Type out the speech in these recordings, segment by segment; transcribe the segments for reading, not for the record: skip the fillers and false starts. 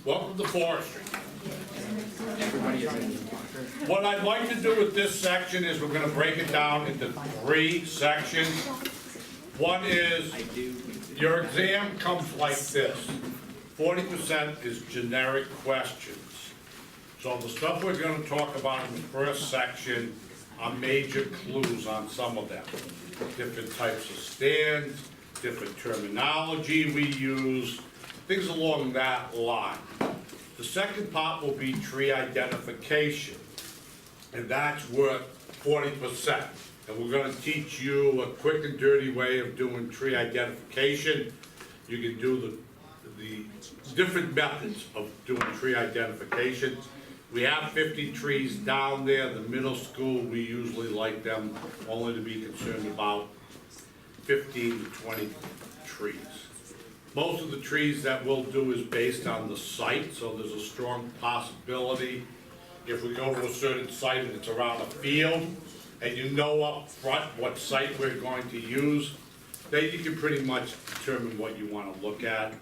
Welcome to Forestry. What I'd like to do with this section is we're going to break it down into 3 sections. One is, your exam comes like this. 40% is generic questions. So the stuff we're going to talk about in the first section are major clues on some of them. Different types of stands, different terminology we use, things along that line. The second part will be tree identification, and that's worth 40%. And we're going to teach you a quick and dirty way of doing tree identification. You can do the different methods of doing tree identification. We have 50 trees down there. The middle school, we usually like them only to be concerned about 15 to 20 trees. Most of the trees that we'll do is based on the site, so there's a strong possibility if we go to a certain site and it's around a field, and you know up front what site we're going to use, then you can pretty much determine what you want to look at.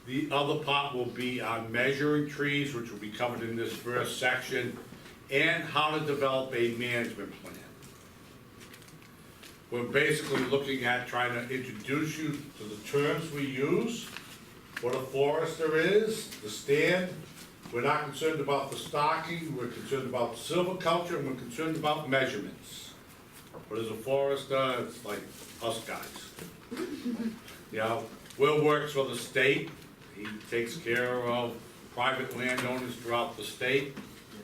The other part will be on measuring trees, which will be covered in this first section, and how to develop a management plan. We're basically looking at trying to introduce you to the terms we use, what a forester is, the stand. We're not concerned about the stocking, we're concerned about silviculture, and we're concerned about measurements. What is a forester? It's like us guys. You know, Will works for the state. He takes care of private landowners throughout the state.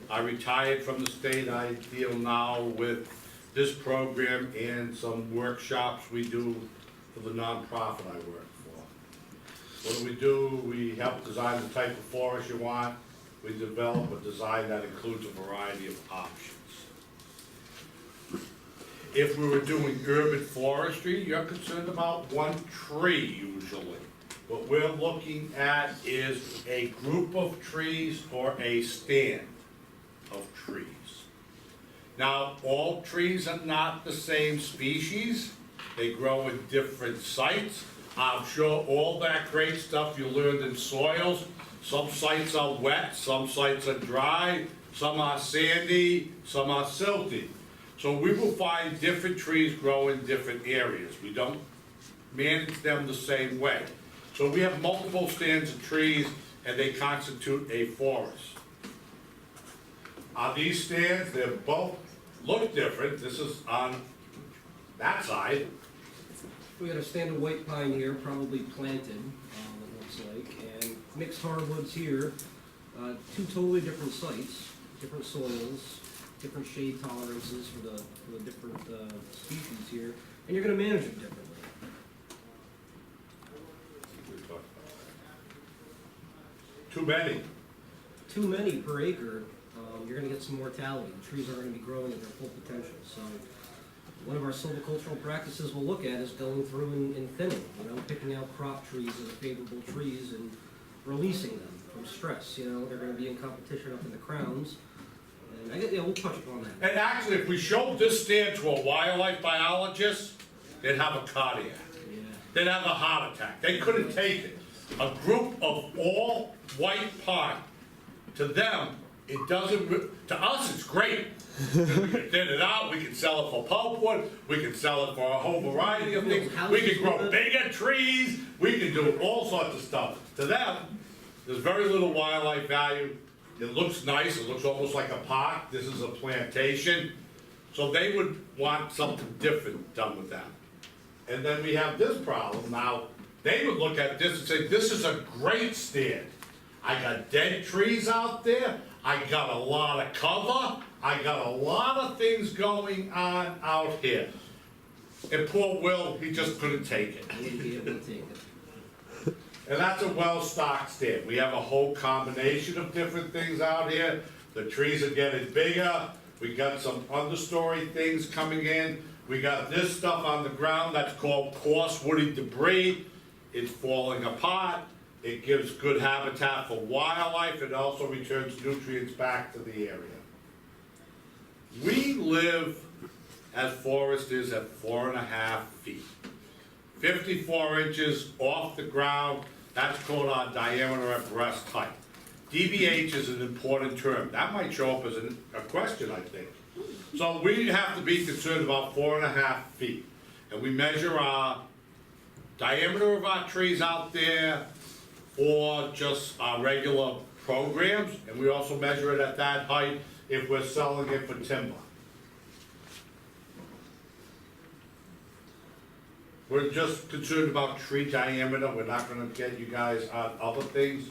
I retired from the state. I deal now with this program and some workshops we do for the nonprofit I work for. What do? We help design the type of forest you want. We develop a design that includes a variety of options. If we were doing urban forestry, you're concerned about one tree usually. What we're looking at is a group of trees or a stand of trees. Now, all trees are not the same species. They grow in different sites. I'm sure all that great stuff you learned in soils. Some sites are wet, some sites are dry, some are sandy, some are silty. So we will find different trees grow in different areas. We don't manage them the same way. So we have multiple stands of trees and they constitute a forest. On these stands, they both look different. This is on that side. We got a stand of white pine here, probably planted, it looks like, and mixed hardwoods here. 2 totally different sites, different soils, different shade tolerances for the different species here, and you're going to manage it differently. Too many per acre, you're going to get some mortality. The trees aren't going to be growing at their full potential. So one of our silvicultural practices we'll look at is going through and thinning, picking out crop trees that are favorable trees and releasing them from stress. They're going to be in competition up in the crowns. And we'll touch upon that. And actually, if we showed this stand to a wildlife biologist, they'd have a cardiac. Yeah. They'd have a heart attack. They couldn't take it. A group of all white pine, to them, it doesn't, to us it's great. We can thin it out, we can sell it for pulpwood, we can sell it for a whole variety of things. We can grow bigger trees, we can do all sorts of stuff. To them, there's very little wildlife value. It looks nice, it looks almost like a park. This is a plantation. So they would want something different done with that. And then we have this problem. Now, they would look at this and say, this is a great stand. I got dead trees out there, I got a lot of cover, I got a lot of things going on out here. And poor Will, he just couldn't take it. He wouldn't be able to take it. And that's a well-stocked stand. We have a whole combination of different things out here. The trees are getting bigger. We got some understory things coming in. We got this stuff on the ground that's called coarse woody debris. It's falling apart. It gives good habitat for wildlife. It also returns nutrients back to the area. We live as foresters at 4.5 feet. 54 inches off the ground. That's called our diameter at breast height. DBH is an important term. That might show up as a question, I think. So we have to be concerned about 4.5 feet. And we measure our diameter of our trees out there or just our regular programs. And we also measure it at that height if we're selling it for timber. We're just concerned about tree diameter. We're not gonna get you guys on other things.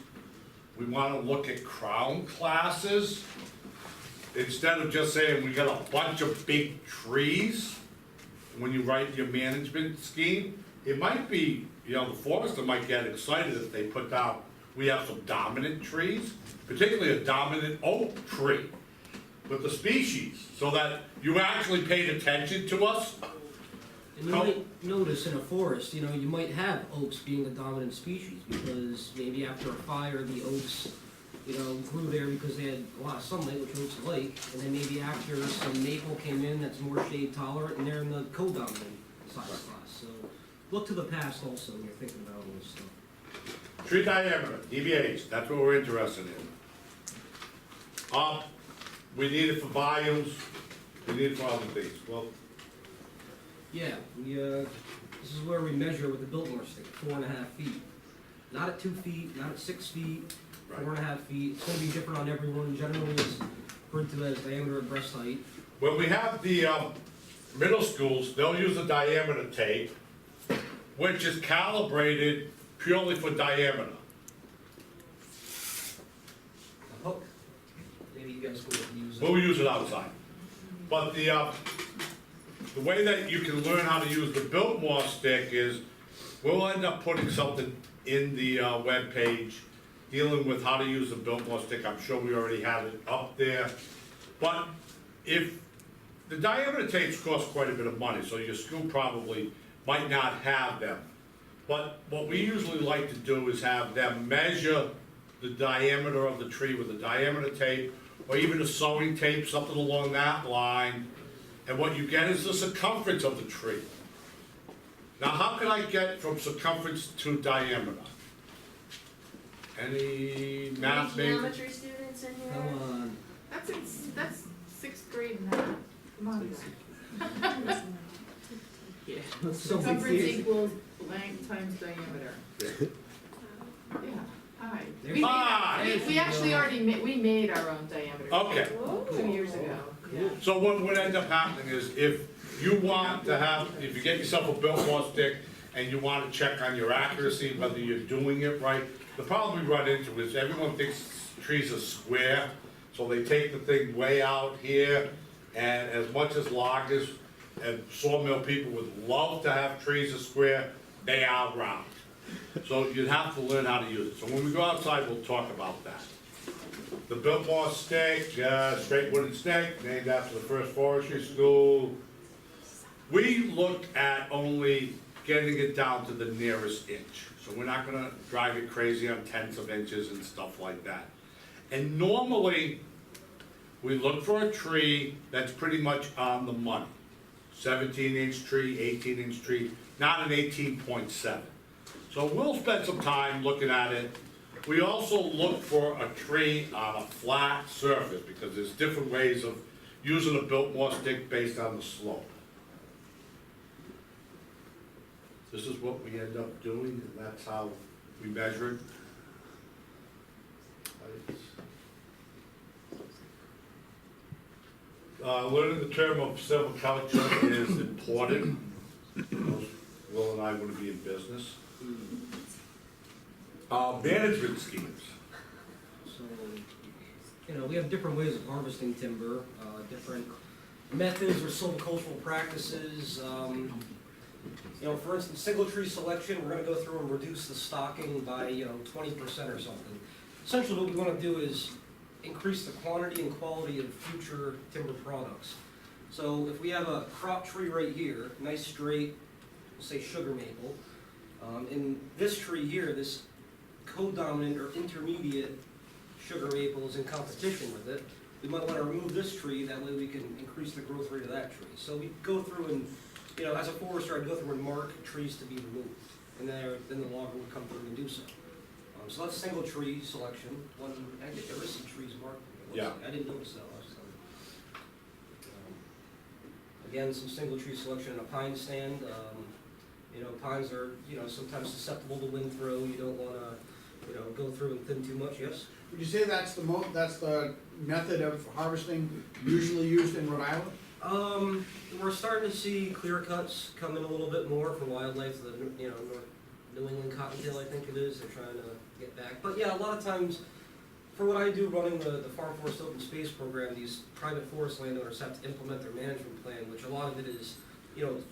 We wanna look at crown classes. Instead of just saying we got a bunch of big trees, when you write your management scheme, it might be, you know, the forester might get excited if they put down, we have some dominant trees, particularly a dominant oak tree with the species, so that you actually paid attention to us. And you might notice in a forest, you know, you might have oaks being a dominant species, because maybe after a fire, the oaks, you know, grew there because they had a lot of sunlight, which oaks like, and then maybe after some maple came in that's more shade tolerant, and they're in the co-dominant size class. So look to the past also when you're thinking about all this stuff. Tree diameter, DBH, that's what we're interested in. We need it for volumes, we need it for other things. Well, Yeah, this is where we measure with the Biltmore stick, 4.5 feet. Not at 2 feet, not at 6 feet, Right. 4.5 feet. It's gonna be different on everyone. Generally, it's referred to as diameter at breast height. when we have the middle schools, they'll use a diameter tape, which is calibrated purely for diameter. A hook. Maybe you guys will use it. We'll use it outside. But the way that you can learn how to use the Biltmore stick is, we'll end up putting something in the webpage dealing with how to use the Biltmore stick. I'm sure we already have it up there. But if, the diameter tapes cost quite a bit of money, so your school probably might not have them. But what we usually like to do is have them measure the diameter of the tree with a diameter tape, or even a sewing tape, something along that line. And what you get is the circumference of the tree. Now, how can I get from circumference to diameter? Any math Any major? geometry students in here? Come on. That's sixth grade math. Come on. Yeah. Circumference equals length times diameter. Yeah, hi. There's- We made- Hi. We actually already we made our own diameter. Okay. 2 years ago. Yeah. So what would end up happening is if you want to have, if you get yourself a Biltmore stick and you want to check on your accuracy, whether you're doing it right, the problem we run into is everyone thinks trees are square, so they take the thing way out here, and as much as loggers and sawmill people would love to have trees as square, they are round. So you'd have to learn how to use it. So when we go outside, we'll talk about that. The Biltmore stick, straight wooden stick, named after the first forestry school. We look at only getting it down to the nearest inch. So we're not gonna drive it crazy on tenths of inches and stuff like that. And normally, we look for a tree that's pretty much on the money. 17-inch tree, 18-inch tree, not an 18.7. So we'll spend some time looking at it. We also look for a tree on a flat surface, because there's different ways of using a Biltmore stick based on the slope. This is what we end up doing, and that's how we measure it. Learning the term of silviculture is important. Will and I want to be in business. Management schemes. So, you know, we have different ways of harvesting timber, different methods or silvicultural practices. You know, for instance, single tree selection, we're gonna go through and reduce the stocking by, 20% or something. Essentially, what we wanna do is increase the quantity and quality of future timber products. So if we have a crop tree right here, nice straight, we'll say sugar maple, in this tree here, this co-dominant or intermediate sugar maple is in competition with it, we might want to remove this tree, that way we can increase the growth rate of that tree. So we go through and, as a forester, I'd go through and mark trees to be removed, and then the logger would come through and do so. So that's single tree selection. There is some trees marked. Yeah. I didn't notice that last time. Again, some single tree selection in a pine stand. Pines are, sometimes susceptible to wind throw. You don't wanna, go through and thin too much, yes? Would you say that's the method of harvesting usually used in Rhode Island? We're starting to see clear cuts come in a little bit more for wildlife, New England cottontail, I think it is, they're trying to get back. But yeah, a lot of times, for what I do running the Farm Forest Open Space Program, these private forest landowners have to implement their management plan, which a lot of it is,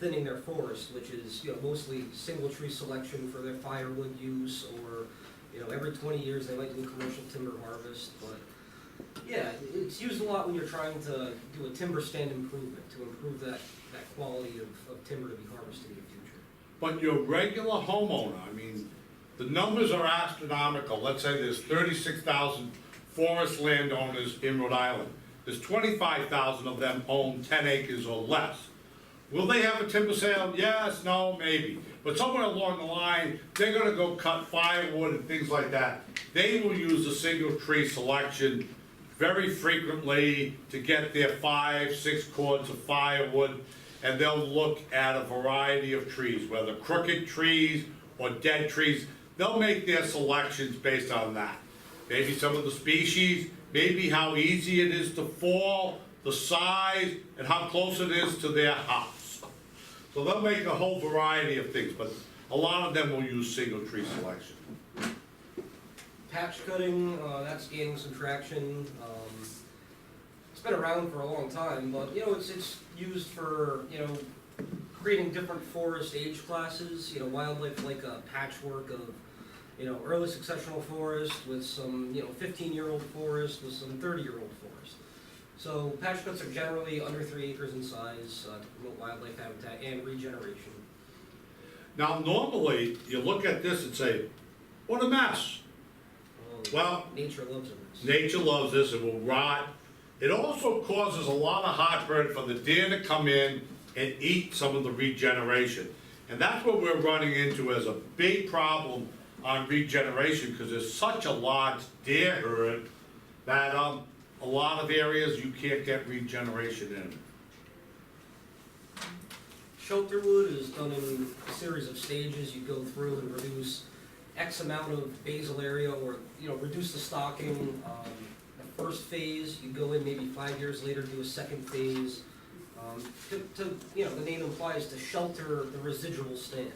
thinning their forest, which is, mostly single tree selection for their firewood use, or, every 20 years they might do commercial timber harvest, but yeah, it's used a lot when you're trying to do a timber stand improvement, to improve that quality of timber to be harvested in the future. But your regular homeowner, the numbers are astronomical. Let's say there's 36,000 forest landowners in Rhode Island. There's 25,000 of them own 10 acres or less. Will they have a timber sale? Yes, no, maybe. But somewhere along the line, they're gonna go cut firewood and things like that. They will use a single tree selection very frequently to get their 5-6 cords of firewood, and they'll look at a variety of trees, whether crooked trees or dead trees. They'll make their selections based on that. Maybe some of the species, maybe how easy it is to fall, the size, and how close it is to their house. So they'll make a whole variety of things, but a lot of them will use single tree selection. Patch cutting, that's gaining some traction. It's been around for a long time, but it's used for creating different forest age classes. Wildlife like a patchwork of early successional forest with some 15-year-old forest with some 30-year-old forest. So patch cuts are generally under 3 acres in size to promote wildlife habitat and regeneration. Now, normally, you look at this and say, what a mess. Well, Nature loves a mess. nature loves this, it will rot. It also causes a lot of heartburn for the deer to come in and eat some of the regeneration. And that's what we're running into as a big problem on regeneration, because there's such a large deer herd that a lot of areas you can't get regeneration in. Shelter wood is done in a series of stages. You go through and reduce X amount of basal area, or reduce the stocking. The first phase, you go in maybe 5 years later, do a second phase. The name implies to shelter the residual stand.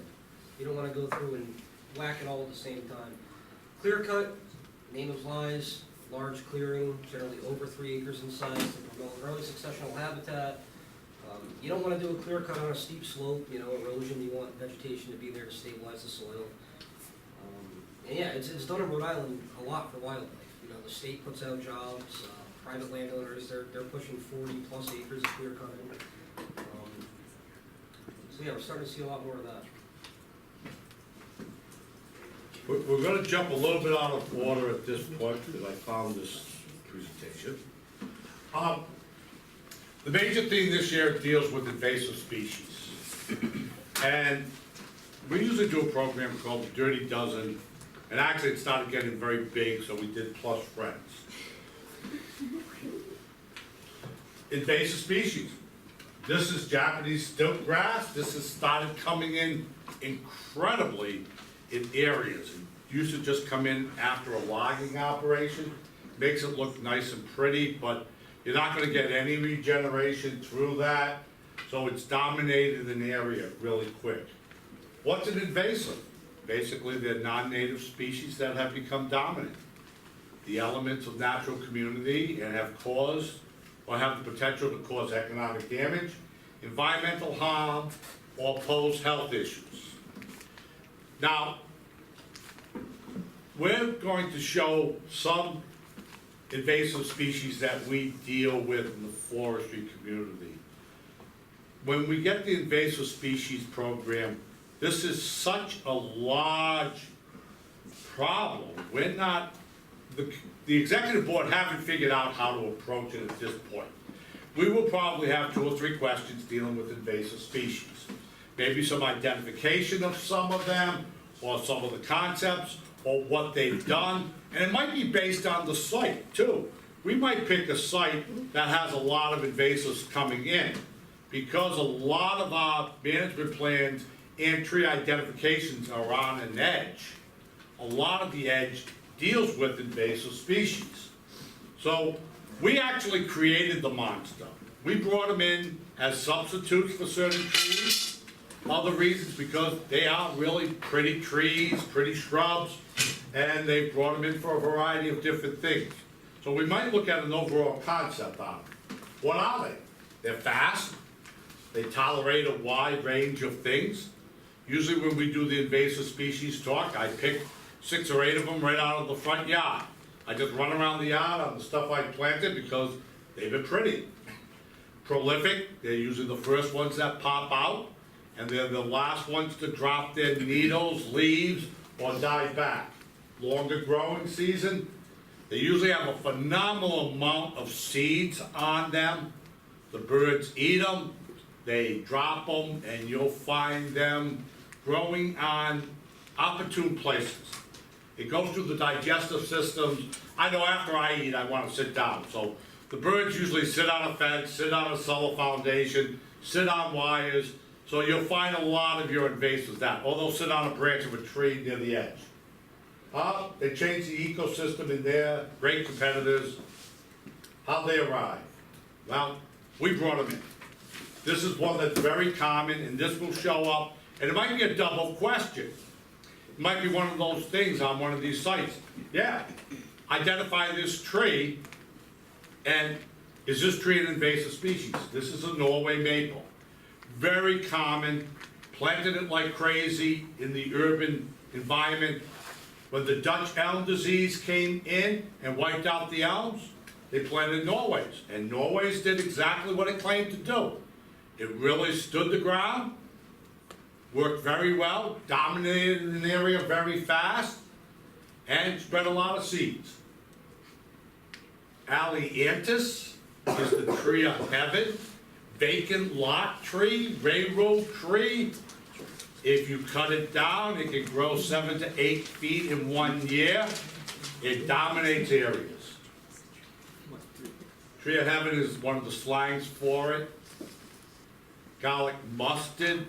You don't want to go through and whack it all at the same time. Clear cut, name implies, large clearing, generally over 3 acres in size to promote early successional habitat. You don't want to do a clear cut on a steep slope, erosion. You want vegetation to be there to stabilize the soil. And yeah, it's done in Rhode Island a lot for wildlife. The state puts out jobs, private landowners, they're pushing 40+ acres of clear cutting. So yeah, we're starting to see a lot more of that. We're gonna jump a little bit out of order at this point, because I found this presentation. The major theme this year deals with invasive species. And we usually do a program called the Dirty Dozen, and actually it started getting very big, so we did Plus Friends. Invasive species. This is Japanese stilt grass. This has started coming in incredibly in areas. It used to just come in after a logging operation. Makes it look nice and pretty, but you're not gonna get any regeneration through that. So it's dominated an area really quick. What's an invasive? Basically, they're non-native species that have become dominant. The elements of natural community and have caused or have the potential to cause economic damage, environmental harm, or pose health issues. Now, we're going to show some invasive species that we deal with in the forestry community. When we get the invasive species program, this is such a large problem. We're not, the executive board haven't figured out how to approach it at this point. We will probably have 2 or 3 questions dealing with invasive species. Maybe some identification of some of them, or some of the concepts, or what they've done, and it might be based on the site too. We might pick a site that has a lot of invasives coming in, because a lot of our management plans and tree identifications are on an edge. A lot of the edge deals with invasive species. So we actually created the monster. We brought them in as substitutes for certain trees. Other reasons, because they are really pretty trees, pretty shrubs, and they brought them in for a variety of different things. So we might look at an overall concept on them. What are they? They're fast. They tolerate a wide range of things. Usually when we do the invasive species talk, I pick 6 or 8 of them right out of the front yard. I just run around the yard on the stuff I planted because they've been pretty. Prolific, they're usually the first ones that pop out, and they're the last ones to drop their needles, leaves, or die back. Longer growing season, they usually have a phenomenal amount of seeds on them. The birds eat them, they drop them, and you'll find them growing on opportune places. It goes through the digestive systems. I know after I eat, I want to sit down. So the birds usually sit on a fence, sit on a cellar foundation, sit on wires. So you'll find a lot of your invasives that, or they'll sit on a branch of a tree near the edge. They change the ecosystem in there, great competitors. How'd they arrive? Well, we brought them in. This is one that's very common, and this will show up, and it might be a double question. It might be one of those things on one of these sites. Yeah, identify this tree, and is this tree an invasive species? This is a Norway maple. Very common, planted it like crazy in the urban environment. When the Dutch elm disease came in and wiped out the elms, they planted Norways, and Norways did exactly what it claimed to do. It really stood the ground, worked very well, dominated an area very fast, and spread a lot of seeds. Ailanthus is the tree of heaven, vacant lot tree, railroad tree. If you cut it down, it can grow 7 to 8 feet in 1 year. It dominates areas. Tree of heaven is one of the slangs for it. Garlic mustard,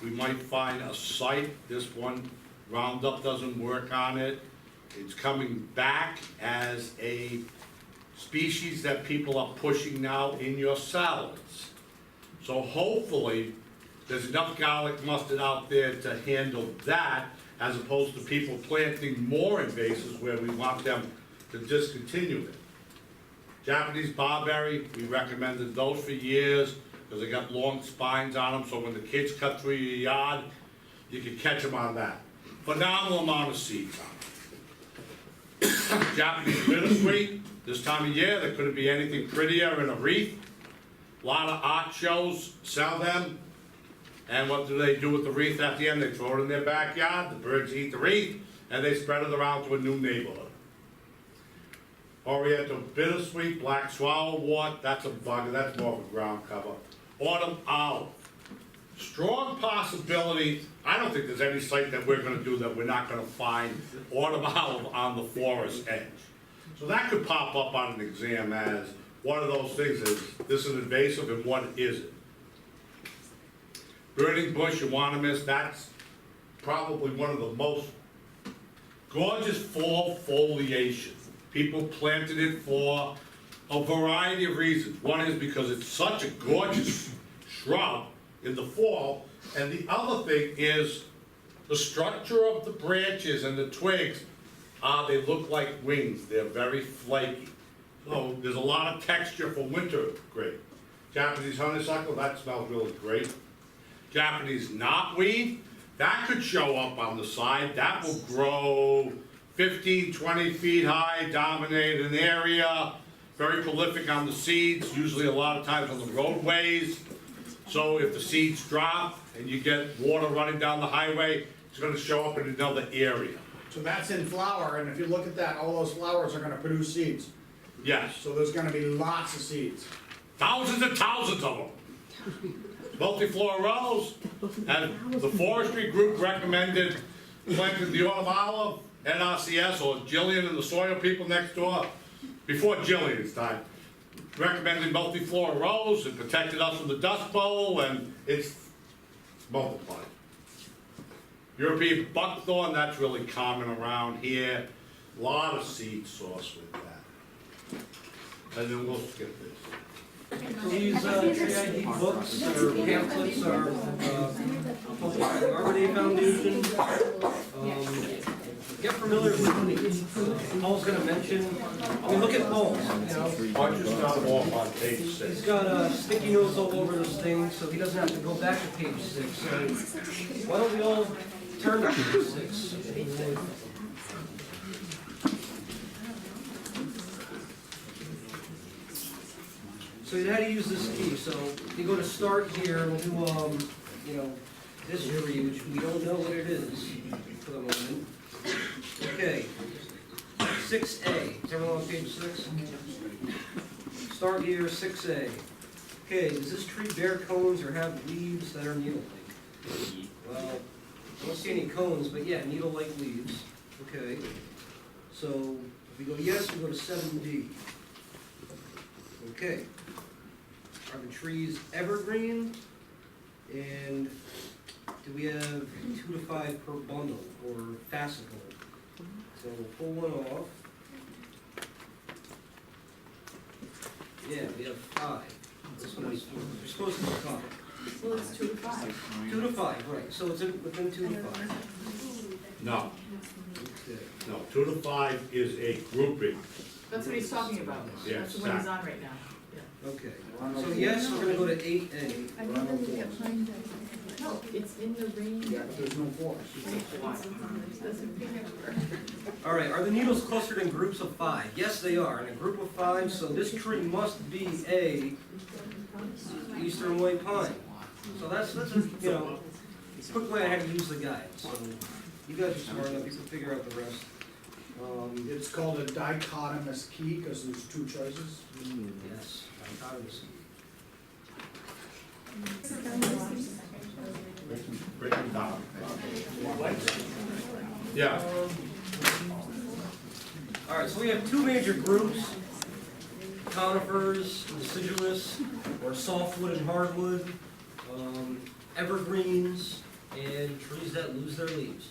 we might find a site. This one, Roundup doesn't work on it. It's coming back as a species that people are pushing now in your salads. So hopefully, there's enough garlic mustard out there to handle that, as opposed to people planting more invasives where we want them to discontinue it. Japanese barberry, we recommended those for years, because they got long spines on them, so when the kids cut through your yard, you can catch them on that. Phenomenal amount of seeds on them. Japanese bittersweet, this time of year, there couldn't be anything prettier in a wreath. A lot of art shows sell them. And what do they do with the wreath at the end? They throw it in their backyard, the birds eat the wreath, and they spread it around to a new neighborhood. Oriental bittersweet, black swallowwort, that's a bug, that's more of a ground cover. Autumn olive. Strong possibility, I don't think there's any site that we're gonna do that we're not gonna find autumn olive on the forest edge. So that could pop up on an exam as one of those things is, this is invasive and what isn't. Burning bush, euonymus, that's probably one of the most gorgeous fall foliation. People planted it for a variety of reasons. One is because it's such a gorgeous shrub in the fall, and the other thing is the structure of the branches and the twigs, they look like wings. They're very flaky. So there's a lot of texture for winter grape. Japanese honeysuckle, that smells really great. Japanese knotweed, that could show up on the side. That will grow 15, 20 feet high, dominate an area, very prolific on the seeds, usually a lot of times on the roadways. So if the seeds drop and you get water running down the highway, it's gonna show up in another area. So that's in flower, and if you look at that, all those flowers are gonna produce seeds. Yes, So there's gonna be lots of seeds. thousands and thousands of them. Multiflorals, and the forestry group recommended planting the autumn olive NRCS or Jillian and the soil people next door, before Jillian's time, recommended multi-floor rows, it protected us from the dust bowl, and it's multiplied. European buckthorn, that's really common around here, a lot of seed source with that. And then we'll skip this. These tree ID books or pamphlets are published by the Arbor Day Foundation. Get familiar with these. Paul's gonna mention, look at Paul's, I just got them off on page He's 6. got sticky notes all over this thing, so he doesn't have to go back to page 6. So why don't we all turn to page 6? So how do you use this key? So you go to start here, and we'll do, this tree, which we don't know what it is for the moment. Okay, 6A, is everyone on page 6? Start here, 6A. Okay, does this tree bear cones or have leaves that are needle-like? Well, I don't see any cones, but yeah, needle-like leaves. Okay, so if we go yes, we go to 7D. Okay. Are the trees evergreen? And do we have 2 to 5 per bundle or fascicle? So we'll pull one off. Yeah, we have 5. This one is, we're supposed to be 5. Well, it's 2 to 5. 2 to 5, right, so it's within 2 to 5. No, Okay. no, 2 to 5 is a grouping. That's what he's talking about. Yeah, That's the one he's on right now. Yeah. Okay, so yes, we're gonna go to 8A. I think that we have signed that. No, it's in the range. Yeah, but there's no forest. All right, are the needles clustered in groups of 5? Yes, they are, in a group of 5, so this tree must be a eastern white pine. So that's a, quick way I had to use the guide, so you guys are smart enough, you can figure out the rest. It's called a dichotomous key, because there's 2 choices. Yes, dichotomous. Break them down. Yeah, All right, so we have 2 major groups, conifers, deciduous, or softwood and hardwood, evergreens, and trees that lose their leaves.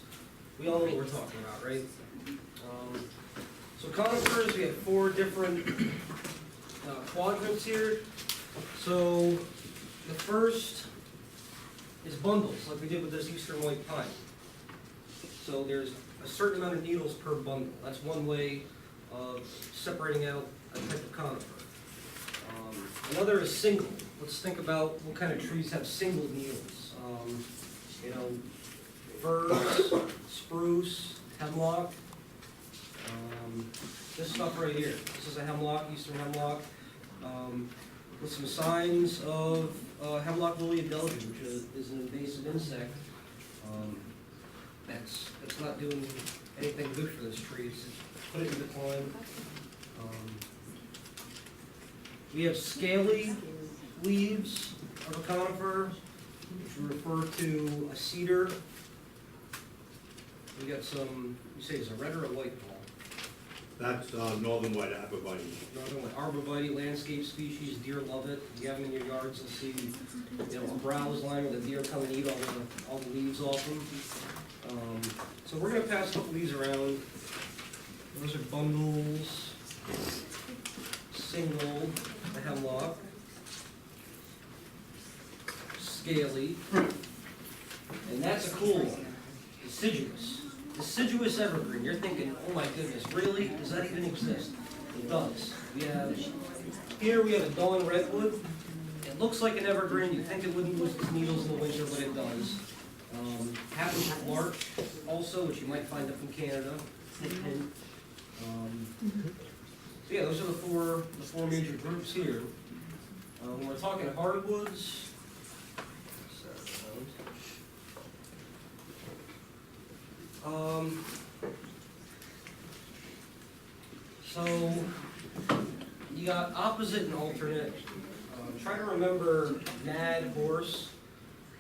We all know what we're talking about, right? So conifers, we have 4 different quadrants here. So the first is bundles, like we did with this eastern white pine. So there's a certain amount of needles per bundle. That's one way of separating out a type of conifer. Another is single. Let's think about what kind of trees have single needles. Firs, spruce, hemlock. This stuff right here. This is a hemlock, eastern hemlock, with some signs of hemlock liliadelgium, which is an invasive insect. That's not doing anything good for this tree. It's put it in decline. We have scaly leaves of a conifer, which we refer to a cedar. We got some, you say it's a red or a white, Paul? that's northern white arborvitae. Northern white arborvitae, landscape species, deer love it. If you have them in your yards, you'll see, a browse line where the deer come and eat all the leaves off them. So we're gonna pass a couple of these around. Those are bundles, single, the hemlock, scaly, and that's a cool one, deciduous. Deciduous evergreen, you're thinking, oh my goodness, really? Does that even exist? It does. Here we have a dawn redwood. It looks like an evergreen, you'd think it wouldn't lose its needles in the winter, but it does. Happens with larch also, which you might find up in Canada. So yeah, those are the four major groups here. When we're talking hardwoods, so you got opposite and alternate. Try to remember mad horse,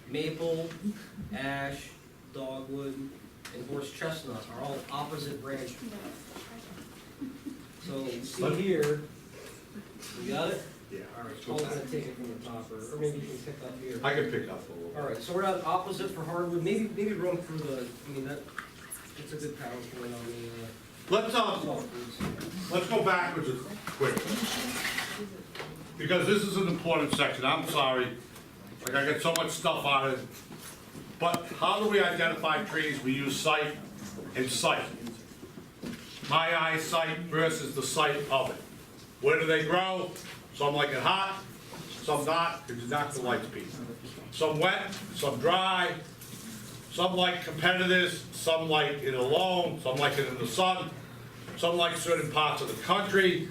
maple, ash, dogwood, and horse chestnut are all opposite branches. So see here, you got it? Yeah. All right, Paul's gonna take it from the top, or maybe you can pick up here. I can pick up a little. All right, so we're at opposite for hardwood, maybe run through the, I mean, it's a good PowerPoint on the, Let's, softwoods. let's go backwards quick. Because this is an important section, I'm sorry, like I got so much stuff on it. But how do we identify trees? We use sight and sight. My eyesight versus the sight of it. Where do they grow? Some like it hot, some not, because it's not the light speed. Some wet, some dry, some like competitors, some like it alone, some like it in the sun, some like certain parts of the country,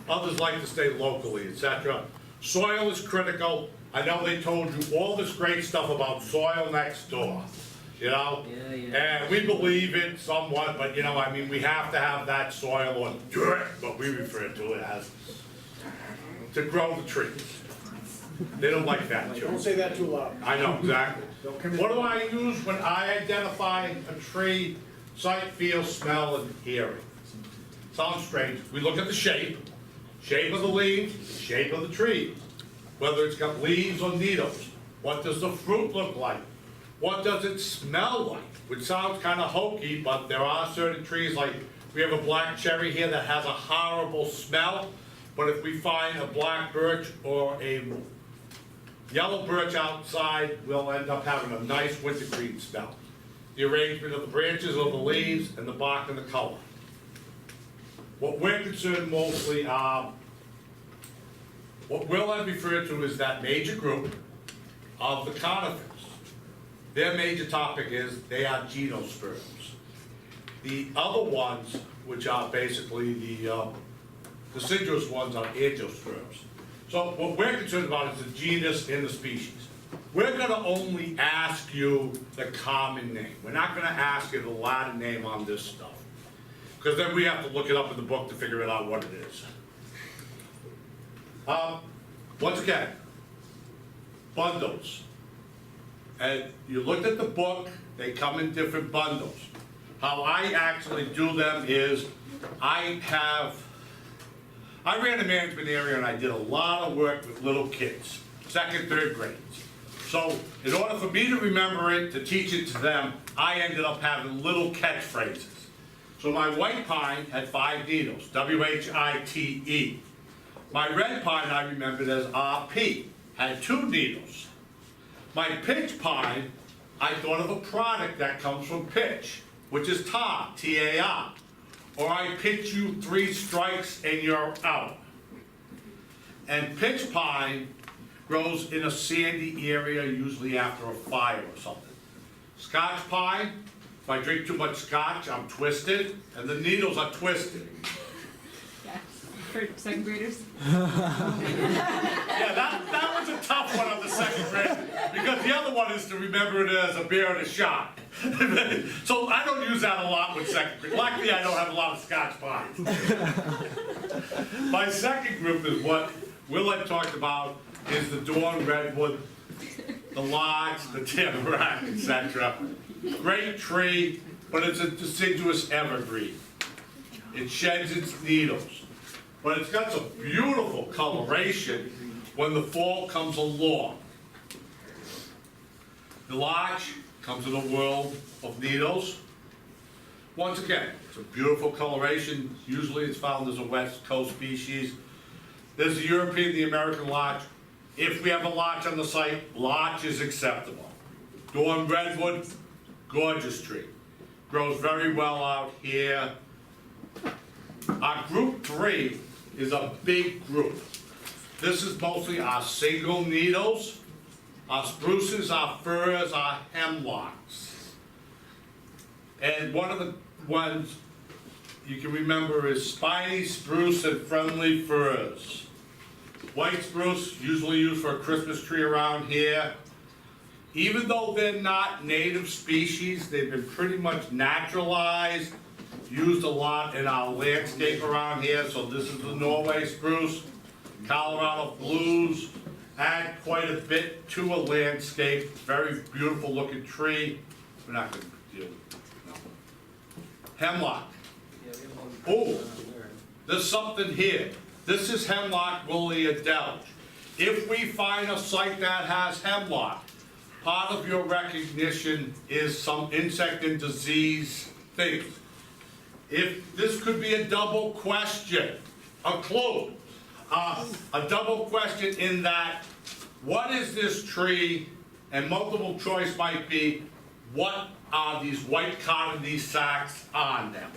others like to stay locally, etc. Soil is critical. I know they told you all this great stuff about soil next door, you know? Yeah. And we believe it somewhat, but you know, I mean, we have to have that soil or dirt, what we refer to it as, to grow the trees. They don't like that, Joe. Don't say that too loud. I know, exactly. Don't come in. What do I use when I identify a tree? Sight, feel, smell, and hearing. Sounds strange. We look at the shape of the leaves, shape of the tree. Whether it's got leaves or needles. What does the fruit look like? What does it smell like? Which sounds kind of hokey, but there are certain trees, like we have a black cherry here that has a horrible smell. But if we find a black birch or a yellow birch outside, we'll end up having a nice wintergreen smell. The arrangement of the branches of the leaves and the bark and the color. What we're concerned mostly what Will had referred to is that major group of the conifers. Their major topic is they are gymnosperms. The other ones, which are basically the deciduous ones, are angiosperms. So what we're concerned about is the genus and the species. We're gonna only ask you the common name. We're not gonna ask you the Latin name on this stuff. Because then we have to look it up in the book to figure it out what it is. Once again, bundles. And you looked at the book, they come in different bundles. How I actually do them is, I ran a management area and I did a lot of work with little kids, 2nd, 3rd grades. So in order for me to remember it, to teach it to them, I ended up having little catchphrases. So my white pine had 5 needles, W-H-I-T-E. My red pine I remembered as R-P, had 2 needles. My pitch pine, I thought of a product that comes from pitch, which is tar, T-A-R. Or I pitch you 3 strikes and you're out. And pitch pine grows in a sandy area, usually after a fire or something. Scotch pine, if I drink too much scotch, I'm twisted, and the needles are twisted. Yeah, for 2nd graders. Yeah, that was a tough one on the 2nd grade, because the other one is to remember it as a beer and a shot. So I don't use that a lot with 2nd grade. Luckily, I don't have a lot of scotch pines. My second group is what Will had talked about, is the Dawn redwood, the larch, the tamarack, etc. Great tree, but it's a deciduous evergreen. It sheds its needles, but it's got some beautiful coloration when the fall comes along. The larch comes in a world of needles. Once again, it's a beautiful coloration. Usually it's found as a West Coast species. There's the European, the American larch. If we have a larch on the site, larch is acceptable. Dawn redwood, gorgeous tree. Grows very well out here. Our group 3 is a big group. This is mostly our single needles, our spruces, our firs, our hemlocks. And one of the ones you can remember is spiny spruce and friendly firs. White spruce, usually used for a Christmas tree around here. Even though they're not native species, they've been pretty much naturalized, used a lot in our landscape around here. So this is the Norway spruce, Colorado blues, add quite a bit to a landscape. Very beautiful looking tree. We're not going to deal with it. No. hemlock. Yeah, we have one Oh. down there. There's something here. This is hemlock woolly adelge. If we find a site that has hemlock, part of your recognition is some insect and disease things. If, this could be a double question, a clue. A double question in that, what is this tree? And multiple choice might be, what are these white cottony sacks on them?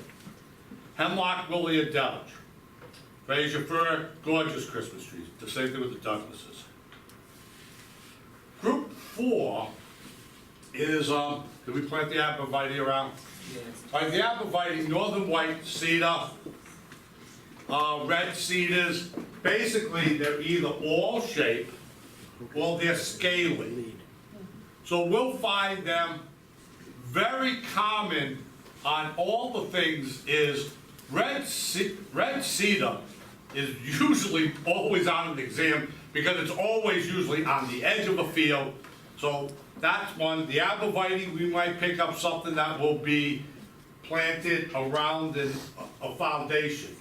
Hemlock woolly adelge. Fraser fir, gorgeous Christmas trees. The same thing with the Douglases. Group 4 is, did we plant the abovite around? Yes. By the abovite, northern white cedar, red cedars, basically they're either all shaped or they're scaly. So we'll find them very common on all the things is red cedar is usually always on an exam because it's always usually on the edge of a field. So that's one. The abovite, we might pick up something that will be planted around a foundation.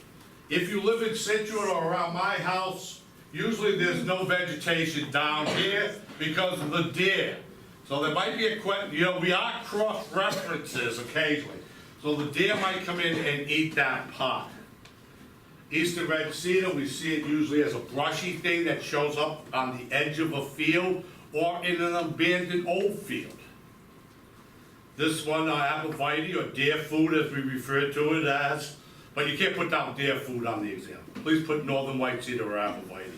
If you live in Situate or around my house, usually there's no vegetation down here because of the deer. So there might be a question, you know, we are cross references occasionally. So the deer might come in and eat that pot. Eastern red cedar, we see it usually as a brushy thing that shows up on the edge of a field or in an abandoned old field. This one, abovite or deer food as we refer to it as, but you can't put down deer food on the exam. Please put northern white cedar or abovite.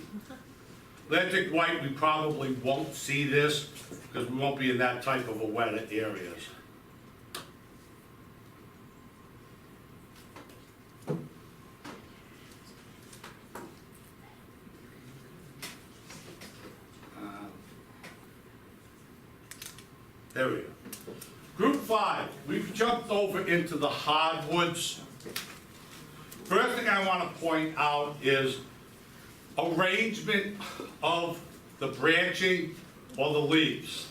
Atlantic white, we probably won't see this because we won't be in that type of a wetter areas. There we go. Group 5, we've jumped over into the hardwoods. First thing I want to point out is arrangement of the branching or the leaves.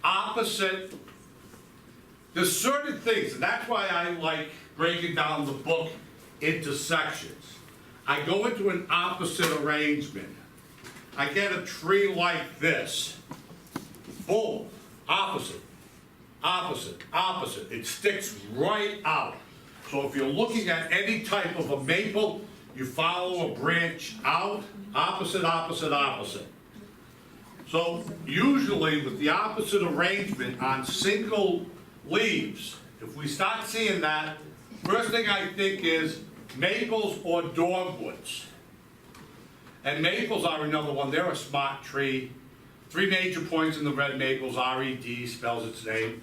Opposite, there's certain things, and that's why I like breaking down the book into sections. I go into an opposite arrangement. I get a tree like this. Boom, opposite, opposite, opposite. It sticks right out. So if you're looking at any type of a maple, you follow a branch out, opposite, opposite, opposite. So usually with the opposite arrangement on single leaves, if we start seeing that, first thing I think is maples or dogwoods. And maples are another one, they're a smart tree. 3 major points in the red maples, R-E-D spells its name.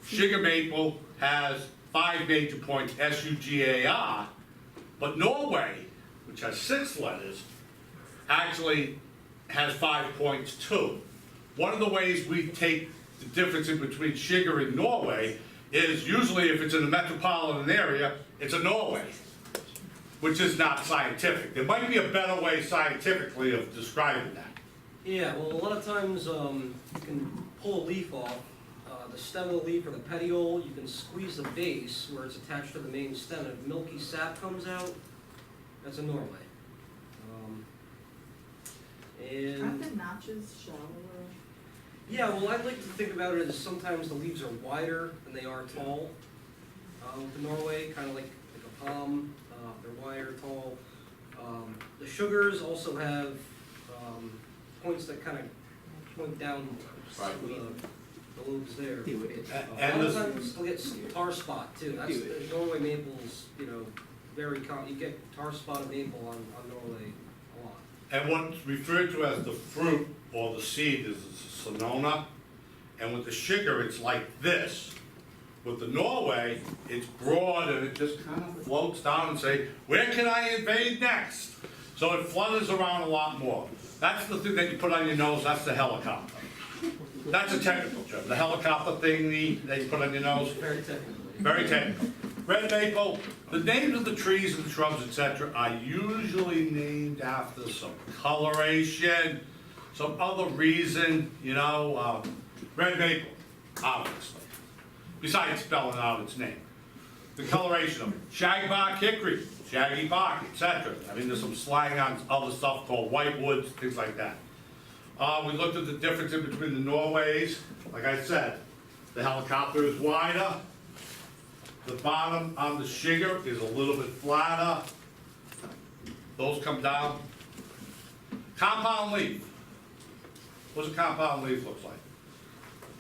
Sugar maple has 5 major points, S-U-G-A-R. But Norway, which has 6 letters, actually has 5 points too. One of the ways we take the difference in between sugar and Norway is usually if it's in a metropolitan area, it's a Norway, which is not scientific. There might be a better way scientifically of describing that. Yeah, well, a lot of times you can pull a leaf off, the stem of the leaf or the petiole, you can squeeze the base where it's attached to the main stem, and if milky sap comes out, that's a Norway. Aren't the notches shallower? Yeah, well, I'd like to think about it as sometimes the leaves are wider than they are tall. With the Norway, kind of like a palm, they're wider, tall. The sugars also have points that kind of point down Right. the lobes there. And A lot this- of times they'll get tar spot too. That's the Norway maples, you know, very common. You get tar spotted maple on Norway a lot. And what's referred to as the fruit or the seed is the sonona. And with the sugar, it's like this. With the Norway, it's broad and it just kind of floats down and say, where can I invade next? So it flutters around a lot more. That's the thing that you put on your nose, that's the helicopter. That's a technical term, the helicopter thing that you put on your nose. Very technical. Very technical. Red maple, the names of the trees and shrubs, etc., are usually named after some coloration, some other reason, you know. Red maple, obviously, besides spelling out its name. the coloration of it. Shagbark hickory, shaggy bark, etc. I mean, there's some slang on other stuff called whitewoods, things like that. We looked at the difference in between the Norways. Like I said, the helicopter is wider. The bottom on the shigger is a little bit flatter. Those come down. Compound leaf. What's a compound leaf looks like?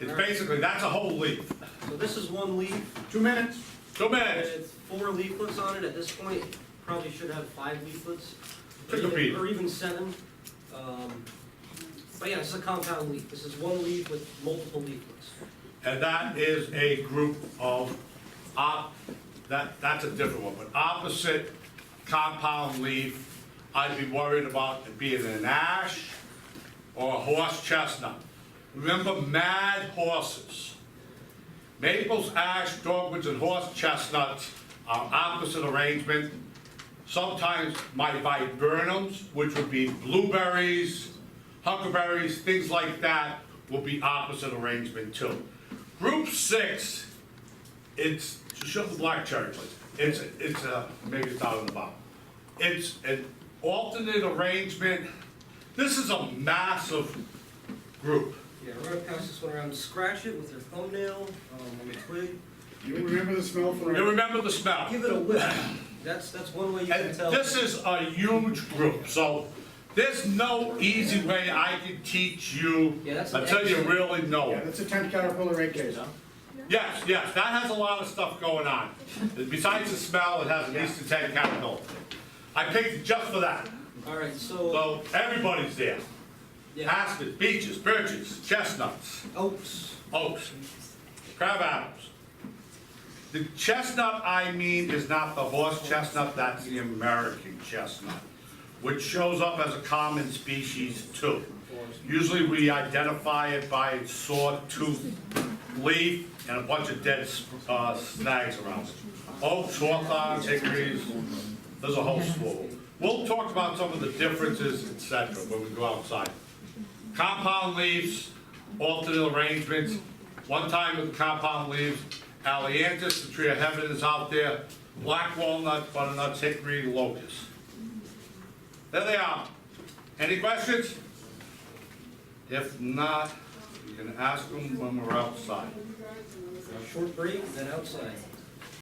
It's basically, that's a whole leaf. So this is one leaf, 2 minutes. 2 and minutes. it's 4 leaflets on it at this point. Probably should have 5 leaflets, Take a peek. or even 7. But yeah, it's a compound leaf. This is one leaf with multiple leaflets. And that is a group of, that's a different one, but opposite compound leaf, I'd be worried about it being an ash or a horse chestnut. Remember mad horses. Maples, ash, dogwoods, and horse chestnuts are opposite arrangement. Sometimes my viburnums, which would be blueberries, huckleberries, things like that, will be opposite arrangement too. Group 6, it's, show the black cherry please. It's a, maybe it's out on the bottom. It's an alternate arrangement. This is a massive group. Yeah, we're gonna pass this one around. Scratch it with your thumbnail on the twig. You remember the smell You forever. remember the smell? Give it a whiff. That's one way you can And tell. this is a huge group, so there's no easy way I can teach you Yeah, that's an until you excellent- really know Yeah, it. that's a tent caterpillar right there. Yes, yes, that has a lot of stuff going on. Besides the smell, it has at least a 10 caterpillar. I picked it just for that. All right, so So everybody's there. yeah, Aspens, beeches, birches, chestnuts, oaks. oaks, crab apples. The chestnut I mean is not the horse chestnut, that's the American chestnut, which shows up as a common species too. Usually we identify it by its sawtooth leaf and a bunch of dead snags around it. Oaks, hawthorns, hickories, there's a whole slew. We'll talk about some of the differences, etc., when we go outside. Compound leaves, alternate arrangements. One time with the compound leaves, Allianthus, the tree of heaven is out there. Black walnut, butternuts, hickory, locust. There they are. Any questions? If not, you can ask them when we're outside. A short break, then outside.